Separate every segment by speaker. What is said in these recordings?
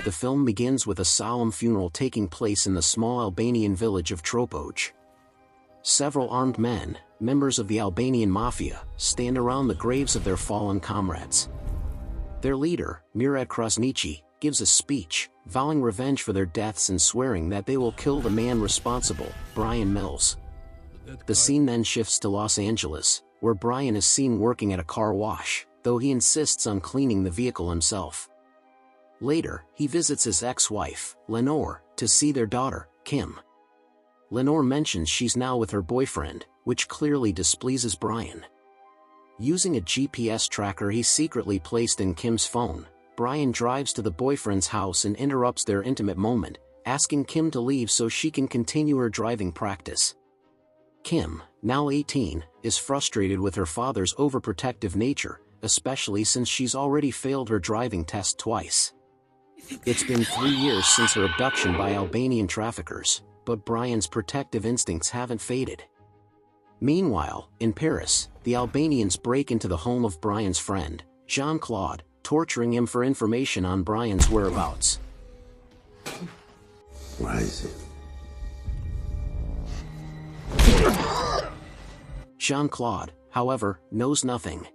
Speaker 1: The film begins with a solemn funeral taking place in the small Albanian village of Tropoj. Several armed men, members of the Albanian Mafia, stand around the graves of their fallen comrades. Their leader, Murad Krasniqi, gives a speech, vowing revenge for their deaths and swearing that they will kill the man responsible, Bryan Mills. The scene then shifts to Los Angeles, where Bryan is seen working at a car wash, though he insists on cleaning the vehicle himself. Later, he visits his ex-wife, Lenore, to see their daughter, Kim. Lenore mentions she's now with her boyfriend, which clearly displeases Bryan. Using a GPS tracker he secretly placed in Kim's phone, Bryan drives to the boyfriend's house and interrupts their intimate moment, asking Kim to leave so she can continue her driving practice. Kim, now 18, is frustrated with her father's overprotective nature, especially since she's already failed her driving test twice. It's been 3 years since her abduction by Albanian traffickers, but Bryan's protective instincts haven't faded. Meanwhile, in Paris, the Albanians break into the home of Bryan's friend, Jean-Claude, torturing him for information on Bryan's whereabouts.
Speaker 2: Where is it?
Speaker 1: Jean-Claude, however, knows nothing.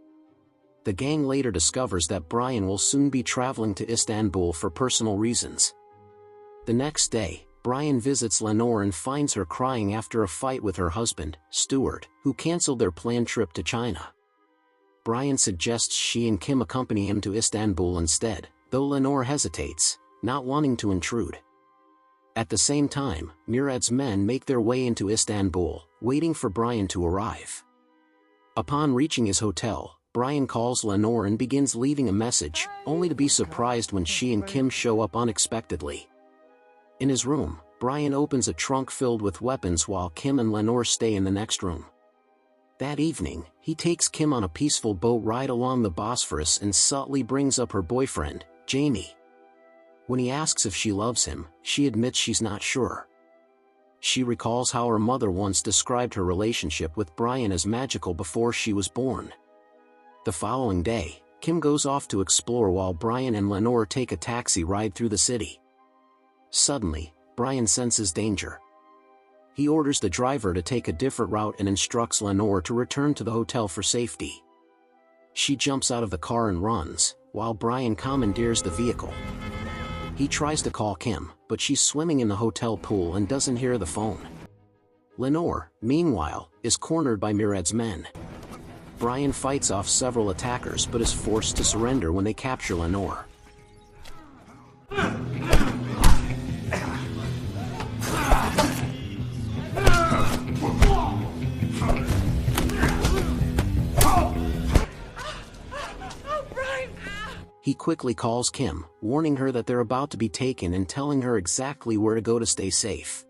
Speaker 1: The gang later discovers that Bryan will soon be traveling to Istanbul for personal reasons. The next day, Bryan visits Lenore and finds her crying after a fight with her husband, Stuart, who canceled their planned trip to China. Bryan suggests she and Kim accompany him to Istanbul instead, though Lenore hesitates, not wanting to intrude. At the same time, Murad's men make their way into Istanbul, waiting for Bryan to arrive. Upon reaching his hotel, Bryan calls Lenore and begins leaving a message, only to be surprised when she and Kim show up unexpectedly. In his room, Bryan opens a trunk filled with weapons while Kim and Lenore stay in the next room. That evening, he takes Kim on a peaceful boat ride along the Bosphorus and subtly brings up her boyfriend, Jamie. When he asks if she loves him, she admits she's not sure. She recalls how her mother once described her relationship with Bryan as magical before she was born. The following day, Kim goes off to explore while Bryan and Lenore take a taxi ride through the city. Suddenly, Bryan senses danger. He orders the driver to take a different route and instructs Lenore to return to the hotel for safety. She jumps out of the car and runs, while Bryan commandeers the vehicle. He tries to call Kim, but she's swimming in the hotel pool and doesn't hear the phone. Lenore, meanwhile, is cornered by Murad's men. Bryan fights off several attackers but is forced to surrender when they capture Lenore. He quickly calls Kim, warning her that they're about to be taken and telling her exactly where to go to stay safe.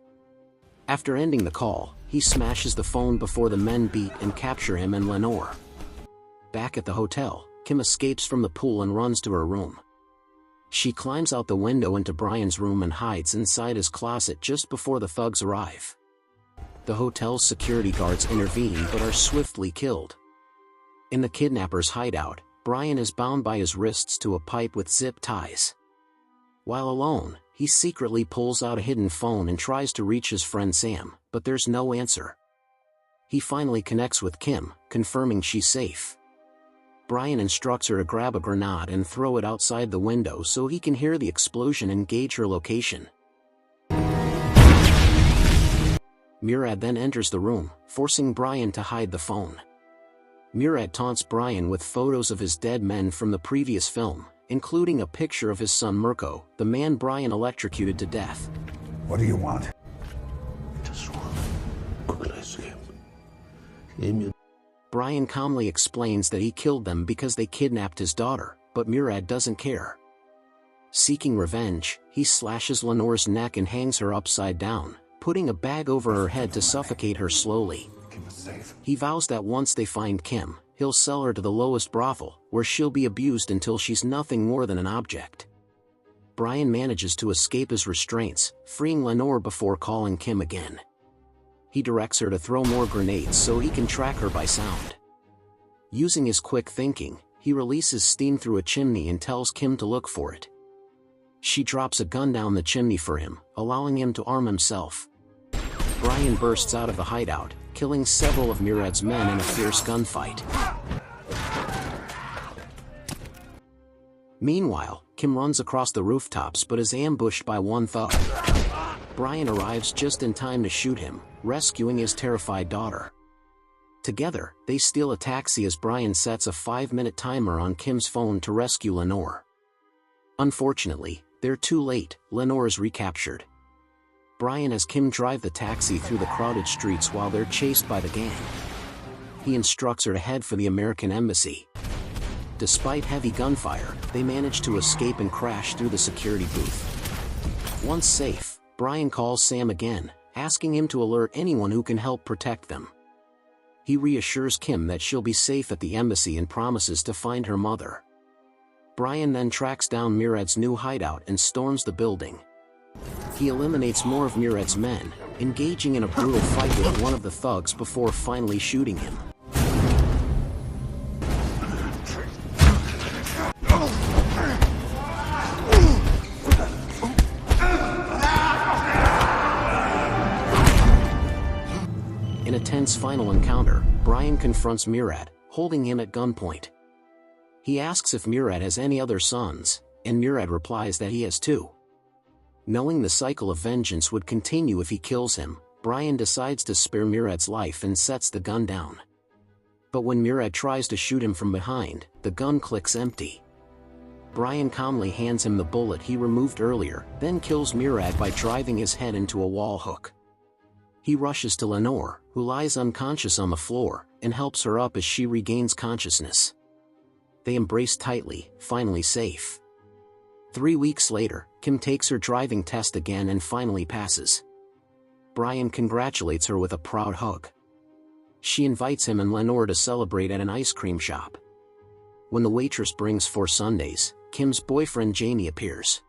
Speaker 1: After ending the call, he smashes the phone before the men beat and capture him and Lenore. Back at the hotel, Kim escapes from the pool and runs to her room. She climbs out the window into Bryan's room and hides inside his closet just before the thugs arrive. The hotel's security guards intervene but are swiftly killed. In the kidnappers' hideout, Bryan is bound by his wrists to a pipe with zip ties. While alone, he secretly pulls out a hidden phone and tries to reach his friend Sam, but there's no answer. He finally connects with Kim, confirming she's safe. Bryan instructs her to grab a grenade and throw it outside the window so he can hear the explosion and gauge her location. Murad then enters the room, forcing Bryan to hide the phone. Murad taunts Bryan with photos of his dead men from the previous film, including a picture of his son Mirko, the man Bryan electrocuted to death.
Speaker 2: What do you want?
Speaker 3: Just want to escape.
Speaker 1: Bryan calmly explains that he killed them because they kidnapped his daughter, but Murad doesn't care. Seeking revenge, he slashes Lenore's neck and hangs her upside down, putting a bag over her head to suffocate her slowly. He vows that once they find Kim, he'll sell her to the lowest brothel, where she'll be abused until she's nothing more than an object. Bryan manages to escape his restraints, freeing Lenore before calling Kim again. He directs her to throw more grenades so he can track her by sound. Using his quick thinking, he releases steam through a chimney and tells Kim to look for it. She drops a gun down the chimney for him, allowing him to arm himself. Bryan bursts out of the hideout, killing several of Murad's men in a fierce gunfight. Meanwhile, Kim runs across the rooftops but is ambushed by one thug. Bryan arrives just in time to shoot him, rescuing his terrified daughter. Together, they steal a taxi as Bryan sets a 5-minute timer on Kim's phone to rescue Lenore. Unfortunately, they're too late. Lenore is recaptured. Bryan has Kim drive the taxi through the crowded streets while they're chased by the gang. He instructs her to head for the American embassy. Despite heavy gunfire, they manage to escape and crash through the security booth. Once safe, Bryan calls Sam again, asking him to alert anyone who can help protect them. He reassures Kim that she'll be safe at the embassy and promises to find her mother. Bryan then tracks down Murad's new hideout and storms the building. He eliminates more of Murad's men, engaging in a brutal fight with one of the thugs before finally shooting him. In a tense final encounter, Bryan confronts Murad, holding him at gunpoint. He asks if Murad has any other sons, and Murad replies that he has two. Knowing the cycle of vengeance would continue if he kills him, Bryan decides to spare Murad's life and sets the gun down. But when Murad tries to shoot him from behind, the gun clicks empty. Bryan calmly hands him the bullet he removed earlier, then kills Murad by driving his head into a wall hook. He rushes to Lenore, who lies unconscious on the floor, and helps her up as she regains consciousness. They embrace tightly, finally safe. 3 weeks later, Kim takes her driving test again and finally passes. Bryan congratulates her with a proud hug. She invites him and Lenore to celebrate at an ice cream shop. When the waitress brings 4 sundaes, Kim's boyfriend Jamie appears.